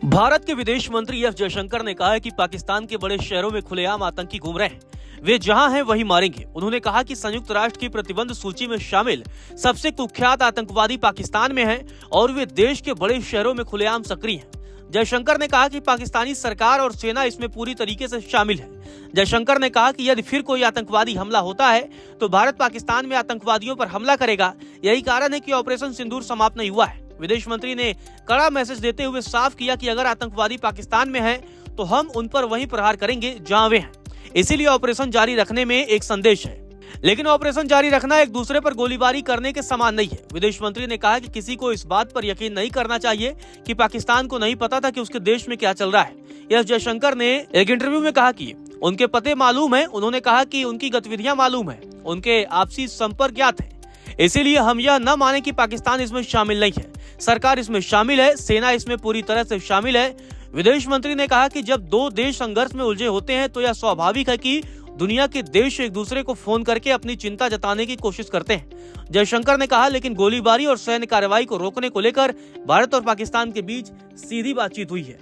भारत के विदेश मंत्री एस जयशंकर ने कहा है कि पाकिस्तान के बड़े शहरों में खुलेआम आतंकी घूम रहे हैं। वे जहां हैं वहीं मारेंगे। उन्होंने कहा कि संयुक्त राष्ट्र की प्रतिबंध सूची में शामिल सबसे कुख्यात आतंकवादी पाकिस्तान में हैं और वे देश के बड़े शहरों में खुलेआम सक्रिय हैं। जयशंकर ने कहा कि पाकिस्तानी सरकार और सेना इसमें पूरी तरीके से शामिल है। जयशंकर ने कहा कि यदि फिर कोई आतंकवादी हमला होता है तो भारत पाकिस्तान में आतंकवादियों पर हमला करेगा। यही कारण है कि ऑपरेशन सिंदूर समाप्त नहीं हुआ है। विदेश मंत्री ने कड़ा मैसेज देते हुए साफ किया कि अगर आतंकवादी पाकिस्तान में हैं तो हम उन पर वहीं प्रहार करेंगे जहां वे हैं। इसीलिए ऑपरेशन जारी रखने में एक संदेश है, लेकिन ऑपरेशन जारी रखना एक दूसरे पर गोलीबारी करने के समान नहीं है। विदेश मंत्री ने कहा कि किसी को इस बात पर यकीन नहीं करना चाहिए कि पाकिस्तान को नहीं पता था कि उसके देश में क्या चल रहा है। एस जयशंकर ने एक इंटरव्यू में कहा कि उनके पते मालूम है। उन्होंने कहा कि उनकी गतिविधियां मालूम है, उनके आपसी संपर्क ज्ञात है। इसीलिए हम यह न माने कि पाकिस्तान इसमें शामिल नहीं है। सरकार इसमें शामिल है, सेना इसमें पूरी तरह से शामिल है। विदेश मंत्री ने कहा कि जब दो देश संघर्ष में उलझे होते हैं तो यह स्वाभाविक है कि दुनिया के देश एक दूसरे को फोन करके अपनी चिंता जताने की कोशिश करते हैं। जयशंकर ने कहा, लेकिन गोलीबारी और सैन्य कार्रवाई को रोकने को लेकर भारत और पाकिस्तान के बीच सीधी बातचीत हुई है।